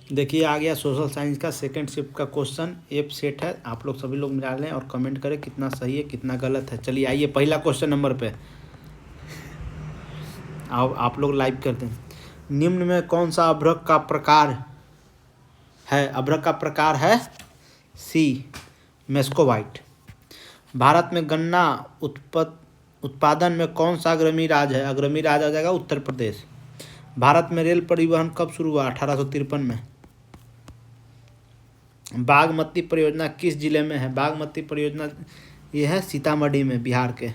देखिए आ गया social science का सेकंड शिफ्ट का क्वेश्चन। एफ सेट है, आप लोग सभी लोग मिला लें और कमेंट करें कितना सही है कितना गलत है। चलिए आइए पहला क्वेश्चन नंबर पे आप लोग लाइव करते हैं। निम्न में कौन सा अभ्रक का प्रकार है? अभ्रक का प्रकार है सी मेस्कोवाइट। भारत में गन्ना उत्पादन में कौन सा अग्रणी राज्य है? अग्रणी राज्य आ जाएगा उत्तर प्रदेश। भारत में रेल परिवहन कब शुरू हुआ? 1853 में। बागमती परियोजना किस जिले में है? बागमती परियोजना ये है सीतामढ़ी में, बिहार के।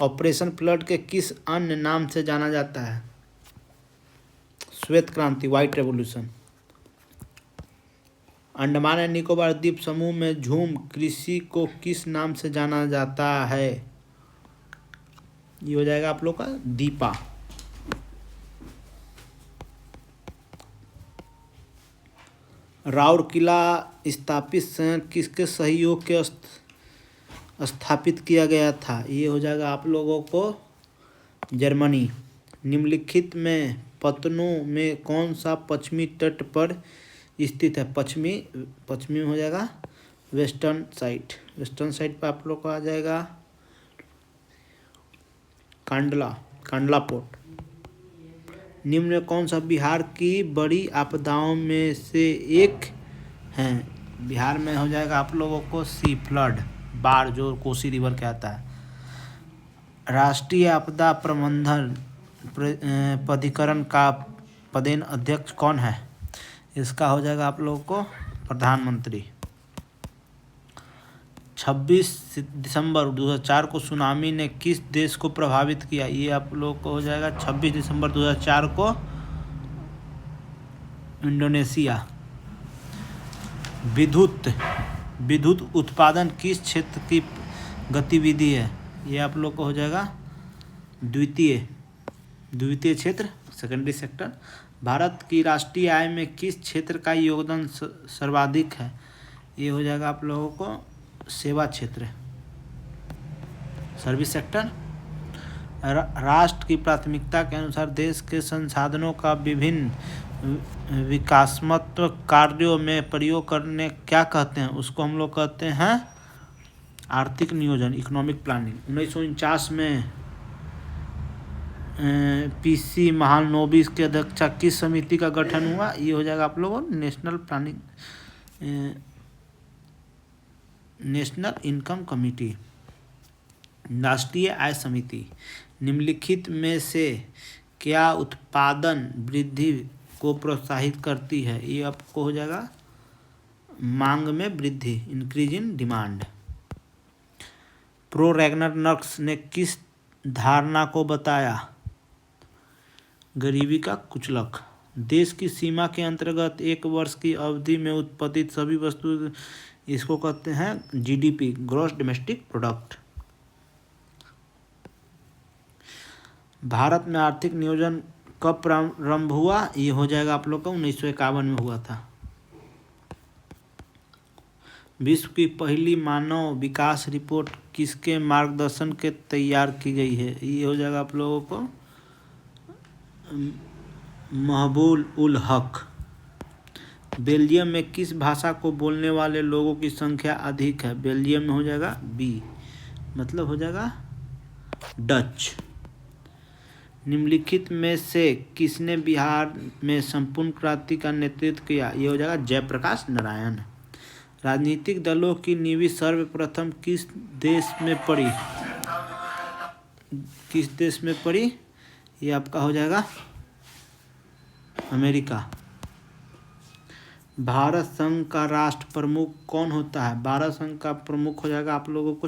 ऑपरेशन फ्लड के किस अन्य नाम से जाना जाता है? श्वेत क्रांति, white revolution. Andaman and Nicobar द्वीप समूह में झूम कृषि को किस नाम से जाना जाता है? ये हो जाएगा आप लोग का दीपा। राउरकेला स्थापित संयंत्र किसके सहयोग के स्थापित किया गया था? ये हो जाएगा आप लोगों को जर्मनी। निम्नलिखित में पतनों में कौन सा पश्चिमी तट पर स्थित है? पश्चिमी हो जाएगा वेस्टर्न साइड। वेस्टर्न साइड पर आप लोग को आ जाएगा कांडला पोर्ट। निम्न में कौन सा बिहार की बड़ी आपदाओं में से एक है? बिहार में हो जाएगा आप लोगों को सी फ्लड, बाढ़ जो कोसी रिवर के आता है। राष्ट्रीय आपदा प्रबंधन प्राधिकरण का पदेन अध्यक्ष कौन है? इसका हो जाएगा आप लोगों को प्रधानमंत्री। 26 दिसंबर 2004 को सुनामी ने किस देश को प्रभावित किया? ये आप लोग को हो जाएगा 26 दिसंबर 2004 को इंडोनेशिया। विद्युत उत्पादन किस क्षेत्र की गतिविधि है? ये आप लोग को हो जाएगा द्वितीय क्षेत्र, सेकेंडरी सेक्टर। भारत की राष्ट्रीय आय में किस क्षेत्र का योगदान सर्वाधिक है? ये हो जाएगा आप लोगों को सेवा क्षेत्र, सर्विस सेक्टर। राष्ट्र की प्राथमिकता के अनुसार देश के संसाधनों का विभिन्न विकासात्मक कार्यों में प्रयोग करने क्या कहते हैं? उसको हम लोग कहते हैं आर्थिक नियोजन, इकोनॉमिक प्लानिंग। 1949 में पीसी महालनोबिस की अध्यक्षता किस समिति का गठन हुआ? ये हो जाएगा आप लोगों नेशनल इनकम कमेटी, राष्ट्रीय आय समिति। निम्नलिखित में से क्या उत्पादन वृद्धि को प्रोत्साहित करती है? ये आपको हो जाएगा मांग में वृद्धि, इंक्रीज इन डिमांड। प्रोरैग्नरनक्स ने किस धारणा को बताया? गरीबी का कुचलक। देश की सीमा के अंतर्गत एक वर्ष की अवधि में उत्पादित सभी वस्तु, इसको कहते हैं GDP, gross domestic product. Bharat में आर्थिक नियोजन कब प्रारंभ हुआ? ये हो जाएगा आप लोग का 1951 में हुआ था। विश्व की पहली मानव विकास रिपोर्ट किसके मार्गदर्शन के तैयार की गई है? ये हो जाएगा आप लोगों को महबूब उल हक। बेल्जियम में किस भाषा को बोलने वाले लोगों की संख्या अधिक है? बेल्जियम में हो जाएगा बी, मतलब हो जाएगा डच। निम्नलिखित में से किसने बिहार में संपूर्ण क्रांति का नेतृत्व किया? ये हो जाएगा जयप्रकाश नारायण। राजनीतिक दलों की नींव सर्वप्रथम किस देश में पड़ी? ये आपका हो जाएगा अमेरिका। भारत संघ का राष्ट्र प्रमुख कौन होता है? भारत संघ का प्रमुख हो जाएगा आप लोगों को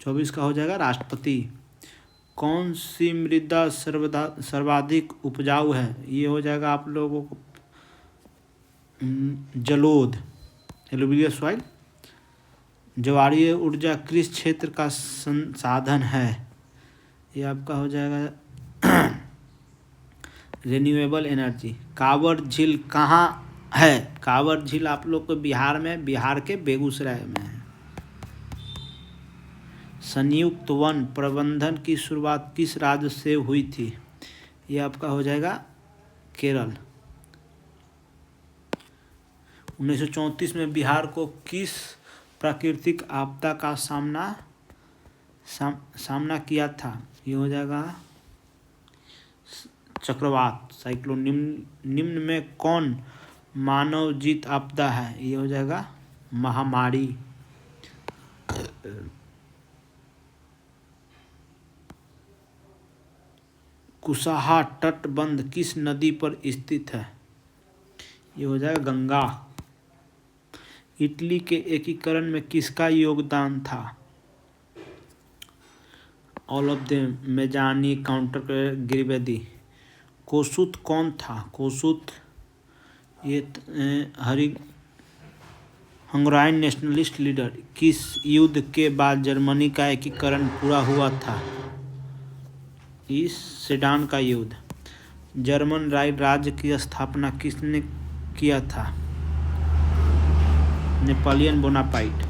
24 का हो जाएगा राष्ट्रपति। कौन सी मृदा सर्वाधिक उपजाऊ है? ये हो जाएगा आप लोगों को जलोढ़, एलुवियल सॉइल। ज्वारीय ऊर्जा किस क्षेत्र का संसाधन है? ये आपका हो जाएगा रिन्यूएबल एनर्जी। कांवर झील कहाँ है? कांवर झील आप लोग को बिहार में, बिहार के बेगूसराय में है। संयुक्त वन प्रबंधन की शुरुआत किस राज्य से हुई थी? ये आपका हो जाएगा केरल। 1934 में बिहार को किस प्राकृतिक आपदा का सामना किया था? ये हो जाएगा चक्रवात, साइक्लोन। निम्न में कौन मानवजीत आपदा है? ये हो जाएगा महामारी। कुसाहा तटबंध किस नदी पर स्थित है? ये हो जाएगा गंगा। इटली के एकीकरण में किसका योगदान था? ऑल ऑफ देम, मेजानी, काउंटर गिरिवेदी। कोसूत कौन था? कोसूत ये हंगेरियन नेशनलिस्ट लीडर। किस युद्ध के बाद जर्मनी का एकीकरण पूरा हुआ था? इस सेडान का युद्ध। जर्मन राज्य की स्थापना किसने किया था? Napoleon Bonaparte.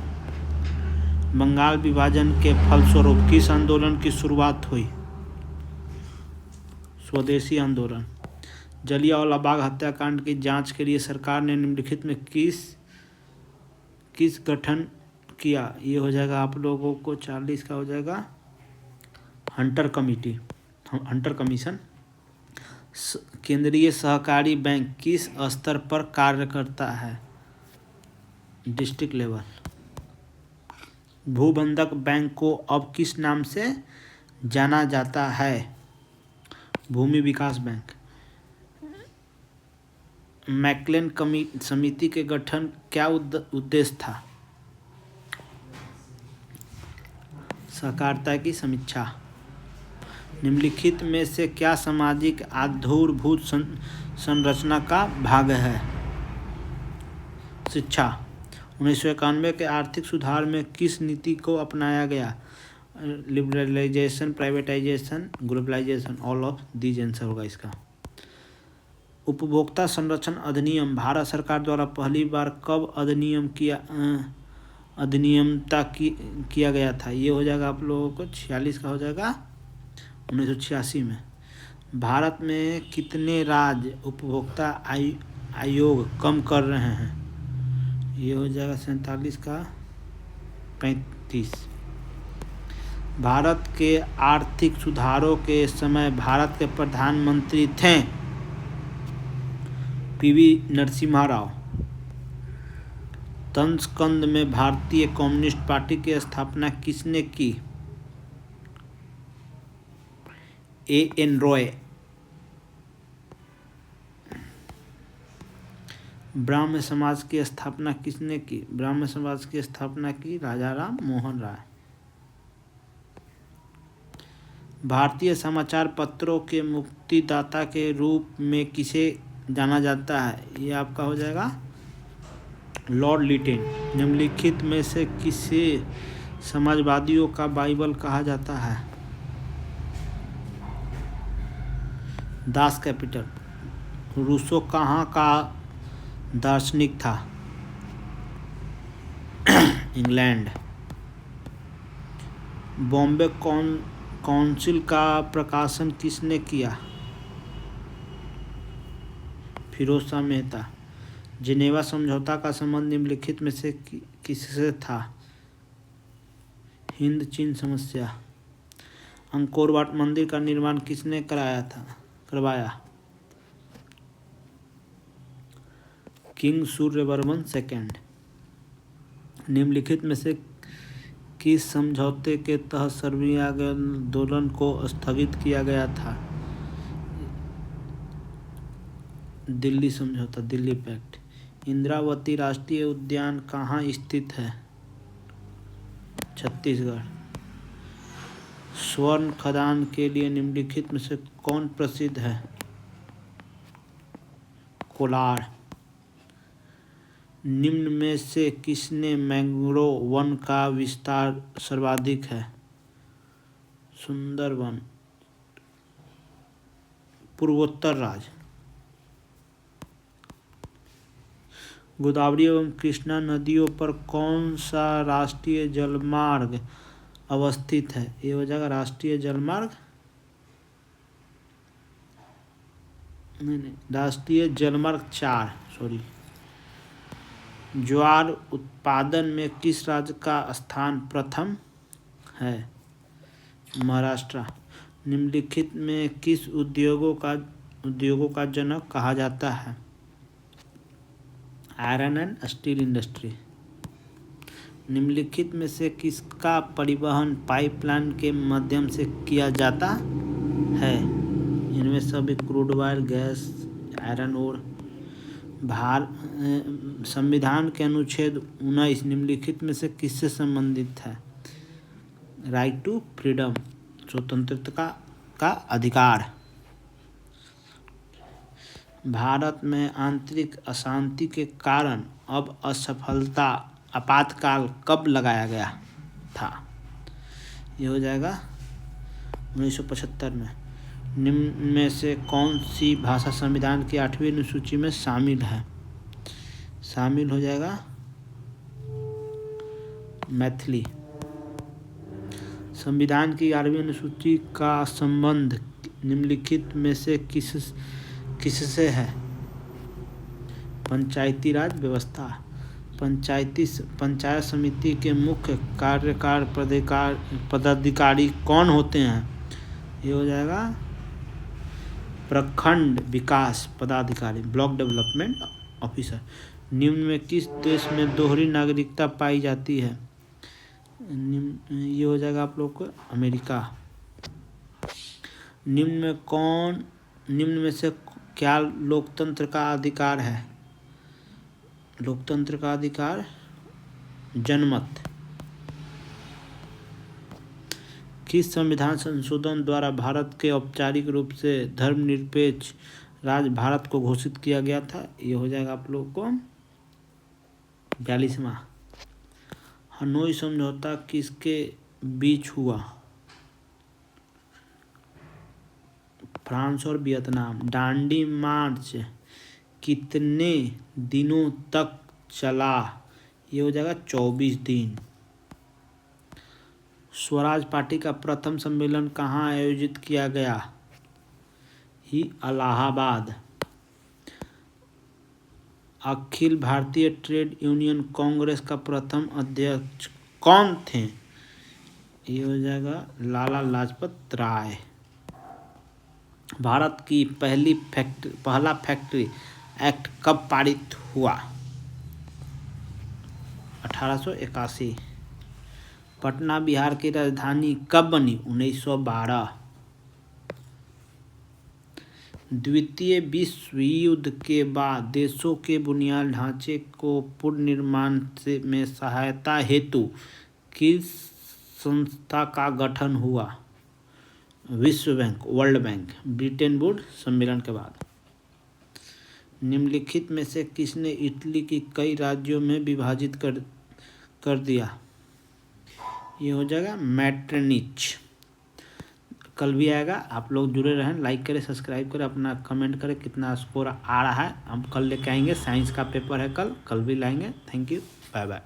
बंगाल विभाजन के फलस्वरूप किस आंदोलन की शुरुआत हुई? स्वदेशी आंदोलन। जलियांवाला बाग हत्याकांड की जांच के लिए सरकार ने निम्नलिखित में किस गठन किया? ये हो जाएगा आप लोगों को 40 का हो जाएगा हंटर कमीशन। केंद्रीय सहकारी बैंक किस स्तर पर कार्य करता है? District level. भूबंधक बैंक को अब किस नाम से जाना जाता है? भूमि विकास बैंक। मैकलेन समिति के गठन क्या उद्देश्य था? सहकारिता की समीक्षा। निम्नलिखित में से क्या सामाजिक आधारभूत संरचना का भाग है? शिक्षा। 1991 के आर्थिक सुधार में किस नीति को अपनाया गया? Liberalisation, privatisation, globalisation. All of these answer होगा इसका। उपभोक्ता संरक्षण अधिनियम भारत सरकार द्वारा पहली बार कब अधिनियमता किया गया था? ये हो जाएगा आप लोगों को 46 का हो जाएगा 1986 में। भारत में कितने राज्य उपभोक्ता आयोग कम कर रहे हैं? ये हो जाएगा 47 का 35। भारत के आर्थिक सुधारों के समय भारत के प्रधानमंत्री थे पीवी नरसिम्हा राव। तंजकंद में भारतीय कम्युनिस्ट पार्टी की स्थापना किसने की? A.N. रॉय। ब्राह्म समाज की स्थापना किसने की? ब्राह्म समाज की स्थापना की राजा राम मोहन राय। भारतीय समाचार पत्रों के मुक्तिदाता के रूप में किसे जाना जाता है? ये आपका हो जाएगा लॉर्ड लिटिन। निम्नलिखित में से किसे समाजवादियों का बाइबल कहा जाता है? Das Kapital. रूसो कहाँ का दार्शनिक था? इंग्लैंड। बॉम्बे काउंसिल का प्रकाशन किसने किया? फिरोज शाह मेहता। जिनेवा समझौता का संबंध निम्नलिखित में से किससे था? हिंद चीन समस्या। अंकोर वाट मंदिर का निर्माण किसने करवाया? King Suryavarman second. निम्नलिखित में से किस समझौते के तहत सर्बिया आंदोलन को स्थगित किया गया था? दिल्ली समझौता, दिल्ली पैक्ट। इंद्रावती राष्ट्रीय उद्यान कहाँ स्थित है? छत्तीसगढ़। स्वर्ण खदान के लिए निम्नलिखित में से कौन प्रसिद्ध है? कोलार। निम्न में से किसने मैंग्रोव वन का विस्तार सर्वाधिक है? सुंदरवन। पूर्वोत्तर राज्य। गोदावरी एवं कृष्णा नदियों पर कौन सा राष्ट्रीय जलमार्ग अवस्थित है? ये हो जाएगा राष्ट्रीय जलमार्ग राष्ट्रीय जलमार्ग 4 सॉरी ज्वार उत्पादन में किस राज्य का स्थान प्रथम है? महाराष्ट्र। निम्नलिखित में किस उद्योगों का जनक कहा जाता है? Iron and steel industry. निम्नलिखित में से किसका परिवहन पाइपलाइन के माध्यम से किया जाता है? इनमें सभी क्रूड ऑयल, गैस, आयरन और संविधान के अनुच्छेद 19 निम्नलिखित में से किससे संबंधित है? राइट टू फ्रीडम, स्वतंत्रता का अधिकार। भारत में आंतरिक अशांति के कारण अब असफलता आपातकाल कब लगाया गया था? ये हो जाएगा 1975 में। निम्न में से कौन सी भाषा संविधान की 8वीं अनुसूची में शामिल है? शामिल हो जाएगा मैथिली। संविधान की 11वीं अनुसूची का संबंध निम्नलिखित में से किससे है? पंचायती राज व्यवस्था। पंचायत समिति के मुख्य कार्यकारी पदाधिकारी कौन होते हैं? ये हो जाएगा प्रखंड विकास पदाधिकारी, ब्लॉक डेवलपमेंट ऑफिसर। निम्न में किस देश में दोहरी नागरिकता पाई जाती है? ये हो जाएगा आप लोग को अमेरिका। निम्न में से क्या लोकतंत्र का अधिकार है? लोकतंत्र का अधिकार जनमत। किस संविधान संशोधन द्वारा भारत के औपचारिक रूप से धर्मनिरपेक्ष राज्य भारत को घोषित किया गया था? ये हो जाएगा आप लोगों को 42वां। हनोई समझौता किसके बीच हुआ? फ्रांस और वियतनाम। दांडी मार्च कितने दिनों तक चला? ये हो जाएगा 24 दिन। स्वराज पार्टी का प्रथम सम्मेलन कहाँ आयोजित किया गया? ही इलाहाबाद। अखिल भारतीय ट्रेड यूनियन कांग्रेस का प्रथम अध्यक्ष कौन थे? ये हो जाएगा लाला लाजपत राय। भारत की पहला फैक्ट्री एक्ट कब पारित हुआ? 1881। पटना बिहार की राजधानी कब बनी? 1912। द्वितीय विश्व युद्ध के बाद देशों के बुनियादी ढांचे को पुनर्निर्माण में सहायता हेतु किस संस्था का गठन हुआ? विश्व bank, world bank. Britain would सम्मेलन के बाद। निम्नलिखित में से किसने इटली की कई राज्यों में विभाजित कर दिया? ये हो जाएगा मैटरनिच। कल भी आएगा, आप लोग जुड़े रहें, लाइक करें, सब्सक्राइब करें, अपना कमेंट करें कितना स्कोर आ रहा है। हम कल लेके आएंगे, साइंस का पेपर है कल भी लाएंगे। Thank you, bye bye.